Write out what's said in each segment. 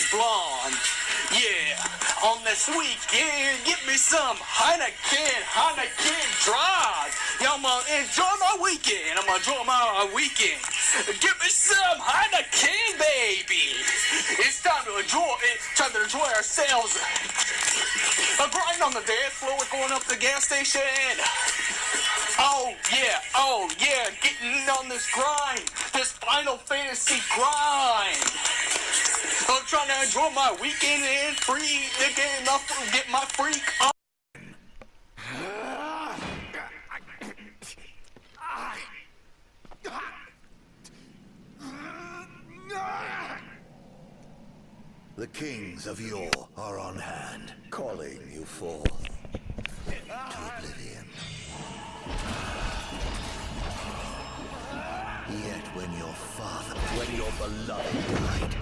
is blonde. Yeah, on this weekend, get me some Heineken Dry. Yeah, I'm gonna enjoy my weekend. Get me some Heineken, baby. It's time to enjoy ourselves. I'm grinding on the dance floor, we're going up the gas station. Oh yeah, getting on this grind, this Final Fantasy grind. I'm trying to enjoy my weekend and get my freak on. The kings of yore are on hand, calling you forth to oblivion. Yet when your beloved died,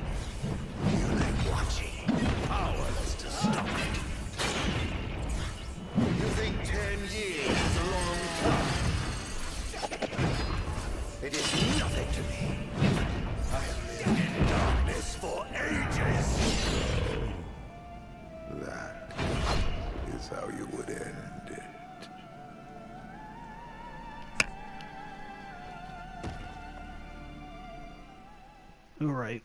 you lay watching, powerless to stop it. You think 10 years is a long time? It is nothing to me. I have lived in darkness for ages. That is how you would end it. All right.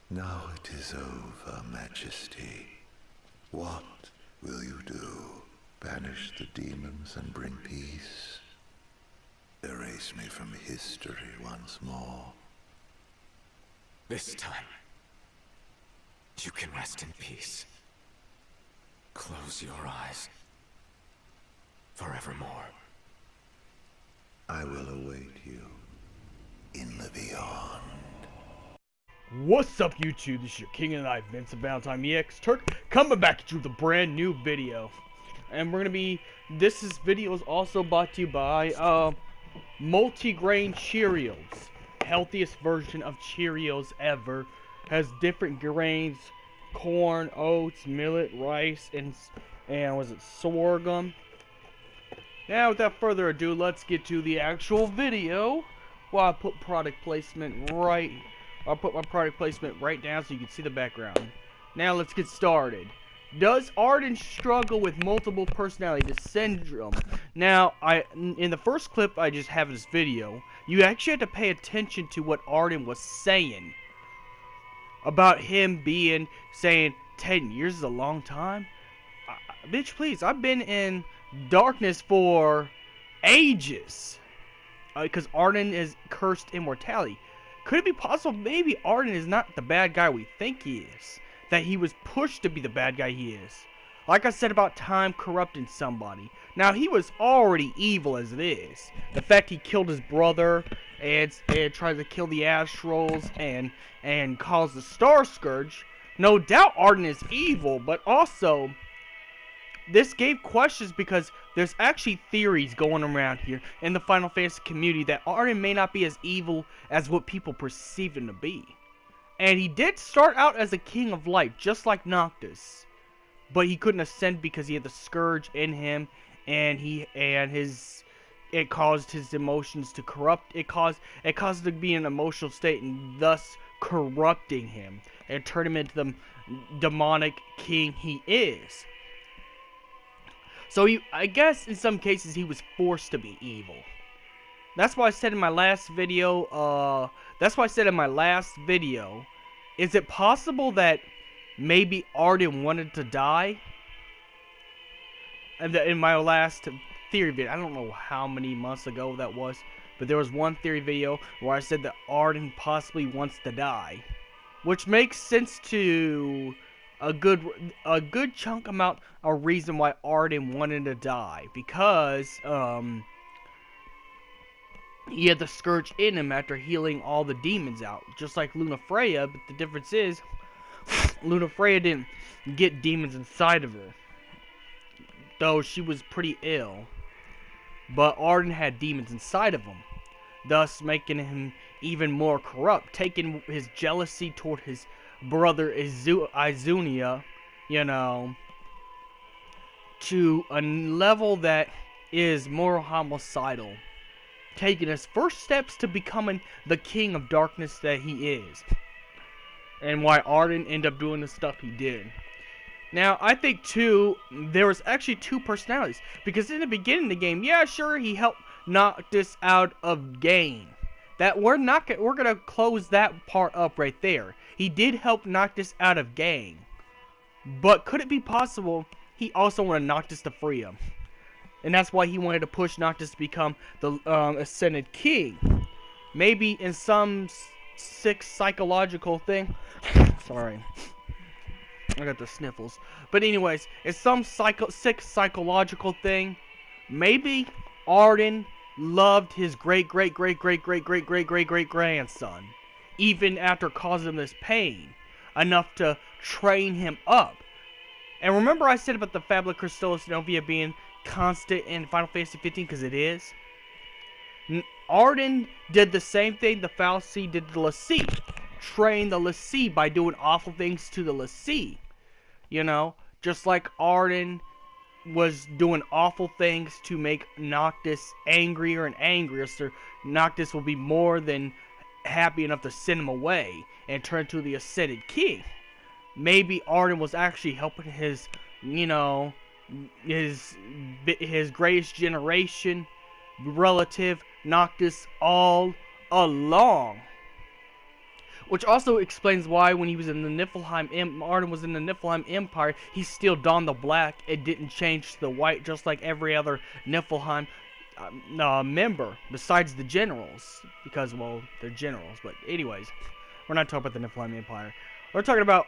Now it is over, Majesty. What will you do? Banish the demons and bring peace? Erase me from history once more? This time, you can rest in peace. Close your eyes. Forevermore. I will await you in the beyond. What's up, YouTube? This is your King and I, Vincent Valentine EX Turk, coming back at you with a brand new video. And we're gonna be, this video is also brought to you by multi-grain Cheerios. Healthiest version of Cheerios ever. Has different grains: corn, oats, millet, rice, and was it sorghum? Now, without further ado, let's get to the actual video. Well, I'll put my product placement right down so you can see the background. Now let's get started. Does Ardyn struggle with multiple personality syndrome? Now, in the first clip I just have this video, you actually have to pay attention to what Ardyn was saying. About him saying 10 years is a long time. Bitch, please, I've been in darkness for ages. Because Ardyn is cursed immortality. Could it be possible maybe Ardyn is not the bad guy we think he is? That he was pushed to be the bad guy he is. Like I said about time corrupting somebody. Now, he was already evil as it is. The fact he killed his brother and tried to kill the Astrals and caused the Star Scourge. No doubt Ardyn is evil, but also this gave questions because there's actually theories going around here in the Final Fantasy community that Ardyn may not be as evil as what people perceive him to be. And he did start out as a king of light, just like Noctis. But he couldn't ascend because he had the Scourge in him, and it caused his emotions to corrupt. It caused him to be in an emotional state, and thus corrupting him and turn him into the demonic king he is. So I guess in some cases he was forced to be evil. That's why I said in my last video. Is it possible that maybe Ardyn wanted to die? And in my last theory video, I don't know how many months ago that was, but there was one theory video where I said that Ardyn possibly wants to die, which makes sense to a good chunk amount of reason why Ardyn wanted to die, because he had the Scourge in him after healing all the demons out, just like Lunafreya. But the difference is, Lunafreya didn't get demons inside of her, though she was pretty ill. But Ardyn had demons inside of him, thus making him even more corrupt, taking his jealousy toward his brother Izunia, you know, to a level that is more homicidal, taking his first steps to becoming the king of darkness that he is, and why Ardyn ended up doing the stuff he did. Now, I think too, there was actually two personalities, because in the beginning of the game, yeah, sure, he helped Noctis out of game. That we're gonna close that part up right there. He did help Noctis out of game, but could it be possible he also wanted Noctis to free him? And that's why he wanted to push Noctis to become the Ascended King. Maybe in some sick psychological thing. Sorry. I got the sniffles. But anyways, it's some sick psychological thing. Maybe Ardyn loved his great-great-great-great-great-great-great-great-great-grandson, even after causing him this pain, enough to train him up. And remember I said about the Fabula Crystallis Novia being constant in Final Fantasy 15, because it is? Ardyn did the same thing the Fal'Cie did to l'Cie. Trained the l'Cie by doing awful things to the l'Cie. You know, just like Ardyn was doing awful things to make Noctis angrier and angrier, so Noctis will be more than happy enough to send him away and turn to the Ascended King. Maybe Ardyn was actually helping his, you know, his greatest generation relative Noctis all along. Which also explains why when he was in the Ardyn was in the Niflheim Empire, he still donned the black. It didn't change to the white, just like every other Niflheim member, besides the generals. Because, well, they're generals. But anyways, we're not talking about the Niflheim Empire. We're talking about,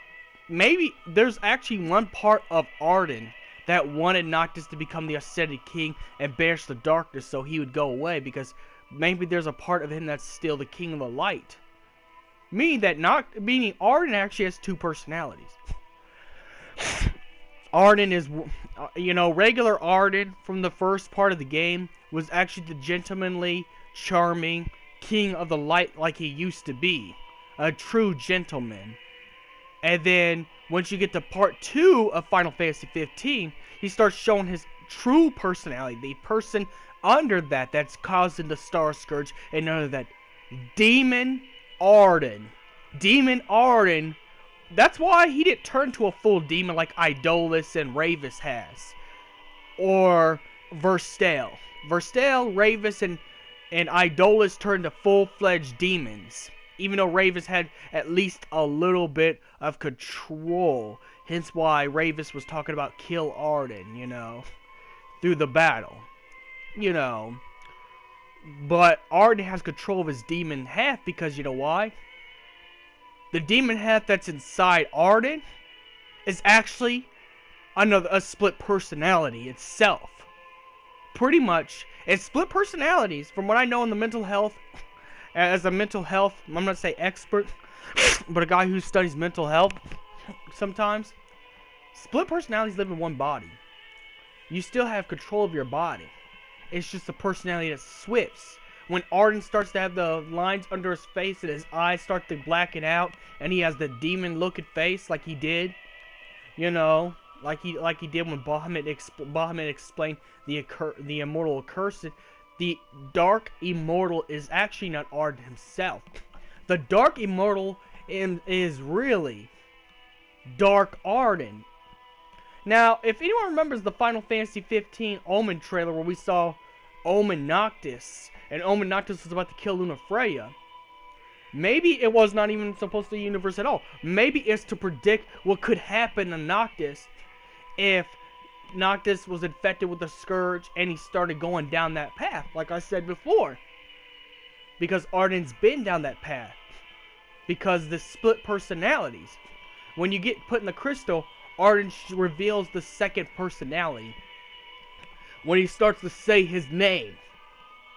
maybe there's actually one part of Ardyn that wanted Noctis to become the Ascended King and banish the darkness so he would go away. Because maybe there's a part of him that's still the King of the Light. Meaning Ardyn actually has two personalities. Ardyn is, you know, regular Ardyn from the first part of the game was actually the gentlemanly, charming King of the Light like he used to be. A true gentleman. And then, once you get to part 2 of Final Fantasy 15, he starts showing his true personality. The person under that's causing the Star Scourge, and none of that. Demon Ardyn. Demon Ardyn. That's why he didn't turn to a full demon like Idolus and Ravis has. Or Verstale. Verstale, Ravis, and Idolus turned to full-fledged demons. Even though Ravis had at least a little bit of control. Hence why Ravis was talking about kill Ardyn, you know. Through the battle. You know. But Ardyn has control of his demon half because, you know why? The demon half that's inside Ardyn is actually a split personality itself. Pretty much, it's split personalities. From what I know in the mental health, as a mental health, I'm not going to say expert, but a guy who studies mental health sometimes, split personalities live in one body. You still have control of your body. It's just the personality that swifts. When Ardyn starts to have the lines under his face and his eyes start to blacken out, and he has the demon-looking face like he did, you know, like he did when Bahamut explained the immortal accursed. The Dark Immortal is actually not Ardyn himself. The Dark Immortal is really Dark Ardyn. Now, if anyone remembers the Final Fantasy 15 Omen trailer where we saw Omen Noctis, and Omen Noctis was about to kill Lunafreya, maybe it was not even supposed to be a universe at all. Maybe it's to predict what could happen to Noctis if Noctis was infected with the Scourge and he started going down that path, like I said before. Because Ardyn's been down that path. Because the split personalities. When you get put in the crystal, Ardyn reveals the second personality. When he starts to say his name.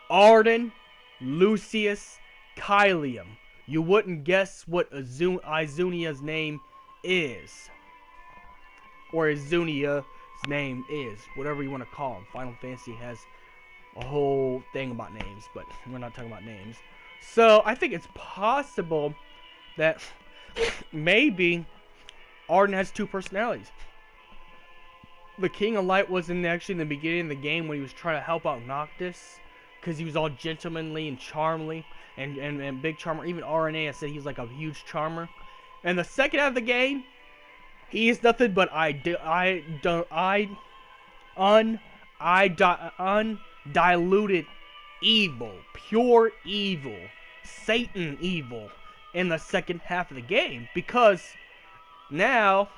Ardyn Lucius Kylium. You wouldn't guess what Izunia's name is. Or Izunia's name is. Whatever you want to call him. Final Fantasy has a whole thing about names, but we're not talking about names. So, I think it's possible that maybe Ardyn has two personalities. The King of Light was actually in the beginning of the game when he was trying to help out Noctis, because he was all gentlemanly and charmly and big charmer. Even RNA said he was like a huge charmer. And the second half of the game, he is nothing but undiluted evil, pure evil, Satan evil in the second half of the game, because now,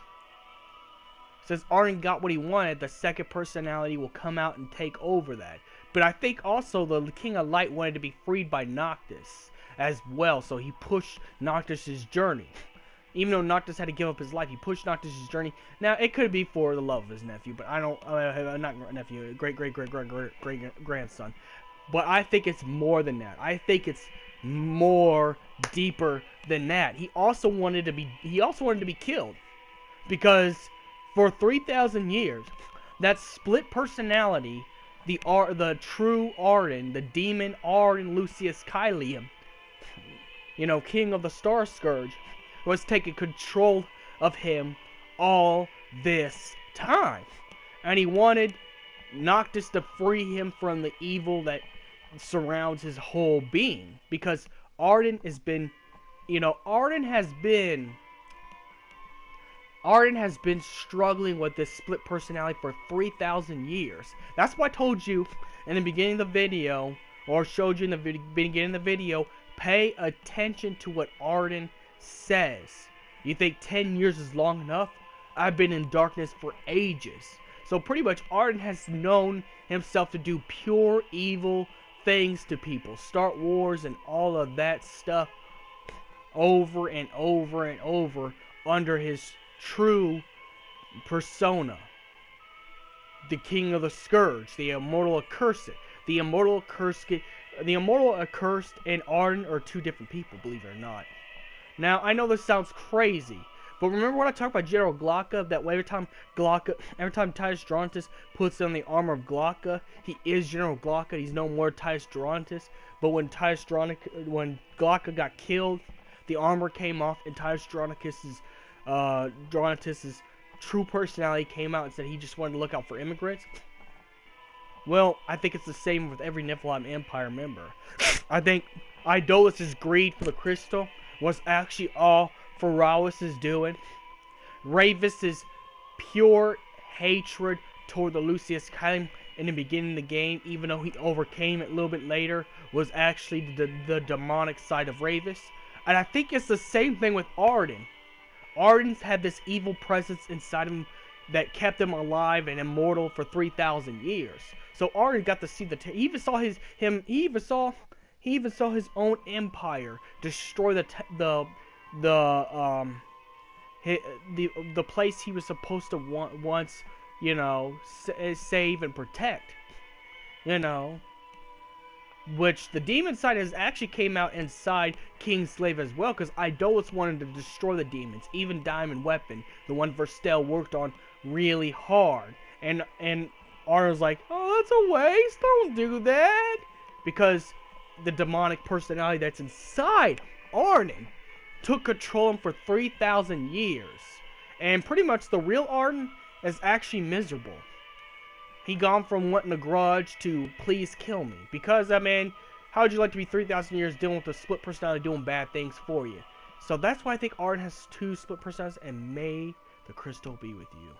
since Ardyn got what he wanted, the second personality will come out and take over that. But I think also the King of Light wanted to be freed by Noctis as well, so he pushed Noctis' journey. Even though Noctis had to give up his life, he pushed Noctis' journey. Now, it could be for the love of his nephew, but I don't, not nephew, great-great-great-great-grandson. But I think it's more than that. I think it's more deeper than that. He also wanted to be killed, because for 3,000 years, that split personality, the true Ardyn, the demon Ardyn Lucius Caelum, King of the Star Scourge, was taking control of him all this time. And he wanted Noctis to free him from the evil that surrounds his whole being. Because Ardyn has been, Ardyn has been struggling with this split personality for 3,000 years. That's why I told you in the beginning of the video, or showed you in the beginning of the video, pay attention to what Ardyn says. You think 10 years is long enough? I've been in darkness for ages. So pretty much Ardyn has known himself to do pure evil things to people. Start wars and all of that stuff over and over and over under his true persona. The King of the Scourge, the Immortal Accursed. The Immortal Accursed and Ardyn are two different people, believe it or not. Now, I know this sounds crazy, but remember when I talked about General Glocka, that every time Titus Drontis puts on the armor of Glocka, he is General Glocka, he's no more Titus Drontis. But when Glocka got killed, the armor came off, and Titus Drontis' true personality came out and said he just wanted to look out for immigrants. Well, I think it's the same with every Nephilim Empire member. I think Idolus's greed for the crystal was actually all Theroy doing. Ravis's pure hatred toward the Lucius Caelum in the beginning of the game, even though he overcame it a little bit later, was actually the demonic side of Ravis. And I think it's the same thing with Ardyn. Ardyn's had this evil presence inside him that kept him alive and immortal for 3,000 years. So Ardyn got to see he even saw his own empire destroy the place he was supposed to once, save and protect. Which the demon side has actually came out inside King's Slave as well, because Idolus wanted to destroy the demons, even Diamond Weapon, the one Verstel worked on really hard. And Ardyn's like, oh, that's a waste, don't do that. Because the demonic personality that's inside Ardyn took control of him for 3,000 years. And pretty much the real Ardyn is actually miserable. He gone from wanting a grudge to please kill me. Because, how would you like to be 3,000 years dealing with a split personality doing bad things for you? So that's why I think Ardyn has two split personalities, and may the crystal be with you.